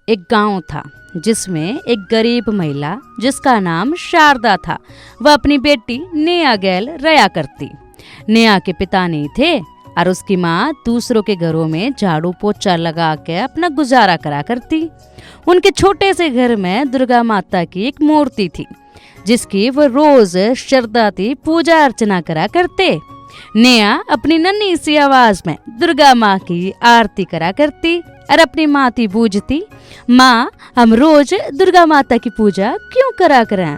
एक गांव था जिसमें एक गरीब महिला जिसका नाम शारदा था, वह अपनी बेटी नेहा गैल रहा करती। नेहा के पिता नहीं थे और उसकी माँ दूसरों के घरों में झाड़ू पोछा लगा के अपना गुजारा करा करती। उनके छोटे से घर में दुर्गा माता की एक मूर्ति थी जिसकी वह रोज श्रद्धाती पूजा अर्चना करा करते। नेहा अपनी नन्ही सी आवाज में दुर्गा माँ की आरती करा करती और अपनी माती बूझती, माँ हम रोज दुर्गा माता की पूजा क्यों करा करें।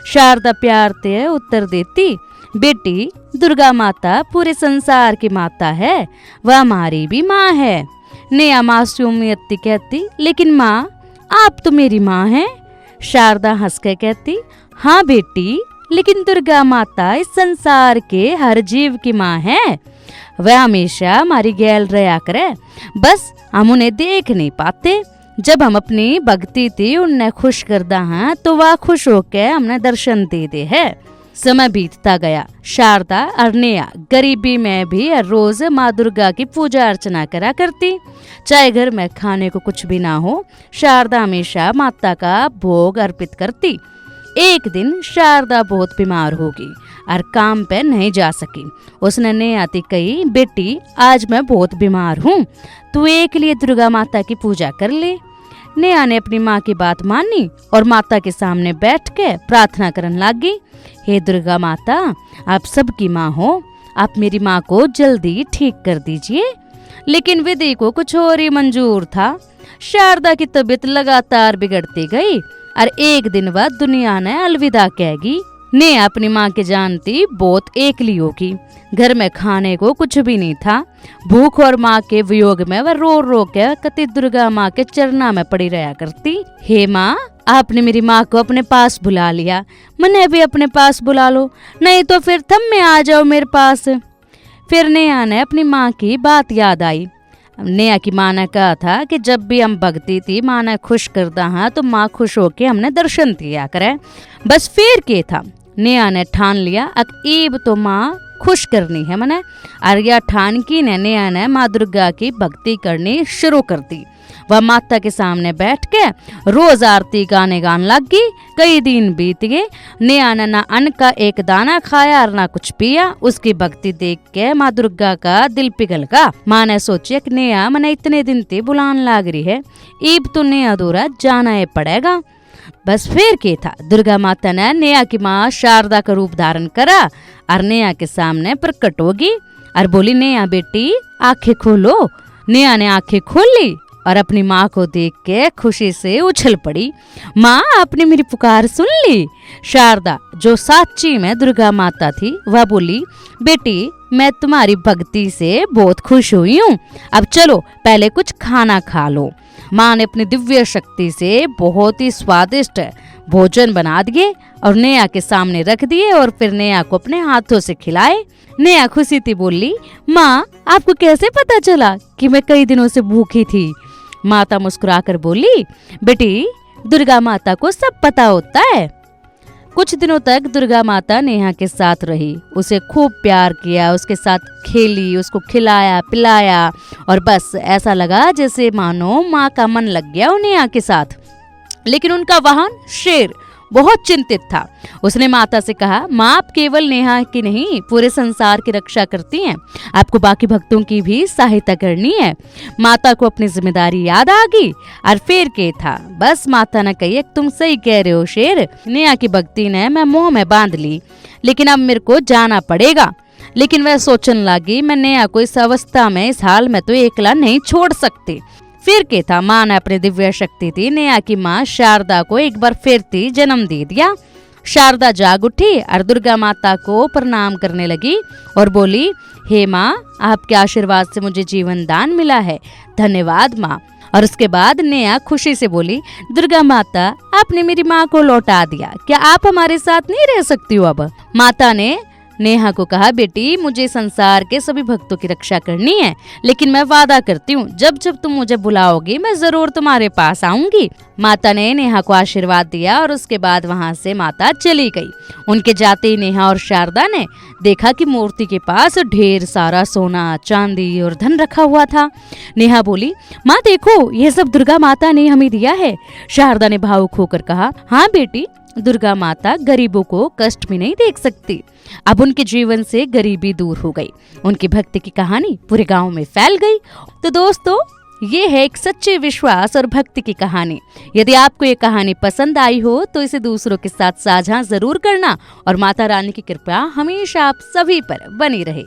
शारदा प्यार से उत्तर देती, बेटी दुर्गा माता पूरे संसार की माता है, वह हमारी भी माँ है। नेहा मासूमियत कहती, लेकिन माँ आप तो मेरी माँ हैं। शारदा हंस के कहती, हाँ बेटी, लेकिन दुर्गा माता इस संसार के हर जीव की माँ है। वह हमेशा हमारी गैल रहा करे, बस हम उन्हें देख नहीं पाते। जब हम अपनी भक्ति थी उन्हें खुश करदा हैं तो वह खुश होकर हमने दर्शन दे दे है। समय बीतता गया। शारदा और नेहा गरीबी में भी हर रोज माँ दुर्गा की पूजा अर्चना करा करती। चाहे घर में खाने को कुछ भी ना हो, शारदा हमेशा माता का भोग अर्पित करती। एक दिन शारदा बहुत बीमार हो गई और काम पे नहीं जा सकी। उसने नेहा से कही, बेटी आज मैं बहुत बीमार हूँ, तू एक लिए दुर्गा माता की पूजा कर ले। नेहा ने अपनी माँ की बात मानी और माता के सामने बैठ के प्रार्थना करने लगी, हे दुर्गा माता आप सबकी माँ हो, आप मेरी माँ को जल्दी ठीक कर दीजिए। लेकिन विधि को कुछ और ही मंजूर था। शारदा की तबीयत लगातार बिगड़ती गई और एक दिन वह दुनिया ने अलविदा कहेगी। नेहा अपनी माँ के जानती बहुत एकली होगी। घर में खाने को कुछ भी नहीं था। भूख और माँ के वियोग में वह रो रो के कति दुर्गा माँ के चरणा में पड़ी रहा करती। हे माँ, आपने मेरी माँ को अपने पास बुला लिया, मने भी अपने पास बुला लो, नहीं तो फिर थम में आ जाओ मेरे पास। फिर नेहा ने अपनी माँ की बात याद आई। नेहा की माँ ने कहा था कि जब भी हम भक्ति थी माँ ने खुश करदा हाँ तो माँ खुश होके हमने दर्शन दिया करे। बस फिर के था, नेहा ने ठान लिया अब ईब तो माँ खुश करनी है मने। और यह ठान की ने नेहा ने माँ दुर्गा की भक्ति करनी शुरू कर दी। वह माता के सामने बैठ के रोज आरती गाने गाने लग गई। कई दिन बीत गए। नेहा ने ना अन्न का एक दाना खाया और ना कुछ पिया। उसकी भक्ति देख के माँ दुर्गा का दिल पिघल गया। माँ ने सोचा कि नेहा मने इतने दिन ते बुलान लाग रही है, ईब तो नेहा दूरा जाना ही पड़ेगा। बस फिर के था, दुर्गा माता ने नेहा की माँ शारदा का रूप धारण करा और नेहा के सामने प्रकट होगी और बोली, नेहा बेटी आंखें खोलो। नेहा ने आंखें खोल ली और अपनी माँ को देख के खुशी से उछल पड़ी। माँ आपने मेरी पुकार सुन ली। शारदा जो साची में दुर्गा माता थी वह बोली, बेटी मैं तुम्हारी भक्ति से बहुत खुश हुई हूँ, अब चलो पहले कुछ खाना खा लो। माँ ने अपनी दिव्य शक्ति से बहुत ही स्वादिष्ट भोजन बना दिए और नेहा के सामने रख दिए और फिर नेहा को अपने हाथों से खिलाए। नेहा खुशी थी, बोली, माँ आपको कैसे पता चला कि मैं कई दिनों से भूखी थी। माता मुस्कुराकर बोली, बेटी दुर्गा माता को सब पता होता है। कुछ दिनों तक दुर्गा माता नेहा के साथ रही, उसे खूब प्यार किया, उसके साथ खेली, उसको खिलाया पिलाया और बस ऐसा लगा जैसे मानो माँ का मन लग गया नेहा के साथ। लेकिन उनका वाहन शेर बहुत चिंतित था। उसने माता से कहा, माँ आप केवल नेहा की नहीं पूरे संसार की रक्षा करती हैं, आपको बाकी भक्तों की भी सहायता करनी है। माता को अपनी जिम्मेदारी याद आ गई और फिर के था, बस माता ने कही, तुम सही कह रहे हो शेर, नेहा की भक्ति ने मैं मुंह में बांध ली, लेकिन अब मेरे को जाना पड़ेगा। लेकिन वह सोचने लगी, मैं नेहा को इस अवस्था में इस हाल में तो एकला नहीं छोड़ सकती। फिर के था, माँ ने अपनी दिव्य शक्ति थी नेहा की माँ शारदा को एक बार फिर थी जन्म दे दिया। शारदा जाग उठी और दुर्गा माता को प्रणाम करने लगी और बोली, हे माँ आपके आशीर्वाद से मुझे जीवन दान मिला है, धन्यवाद माँ। और उसके बाद नेहा खुशी से बोली, दुर्गा माता आपने मेरी माँ को लौटा दिया, क्या आप हमारे साथ नहीं रह सकती हो अब। माता ने नेहा को कहा, बेटी मुझे संसार के सभी भक्तों की रक्षा करनी है, लेकिन मैं वादा करती हूँ जब जब तुम मुझे बुलाओगी मैं जरूर तुम्हारे पास आऊंगी। माता ने नेहा को आशीर्वाद दिया और उसके बाद वहाँ से माता चली गई। उनके जाते ही नेहा और शारदा ने देखा कि मूर्ति के पास ढेर सारा सोना, चांदी और धन रखा हुआ था। नेहा बोली, माँ देखो यह सब दुर्गा माता ने हमें दिया है। शारदा ने भावुक होकर कहा, हाँ बेटी, दुर्गा माता गरीबों को कष्ट में नहीं देख सकती। अब उनके जीवन से गरीबी दूर हो गई। उनकी भक्ति की कहानी पूरे गांव में फैल गई। तो दोस्तों, ये है एक सच्चे विश्वास और भक्ति की कहानी। यदि आपको ये कहानी पसंद आई हो तो इसे दूसरों के साथ साझा जरूर करना और माता रानी की कृपा हमेशा आप सभी पर बनी रहे।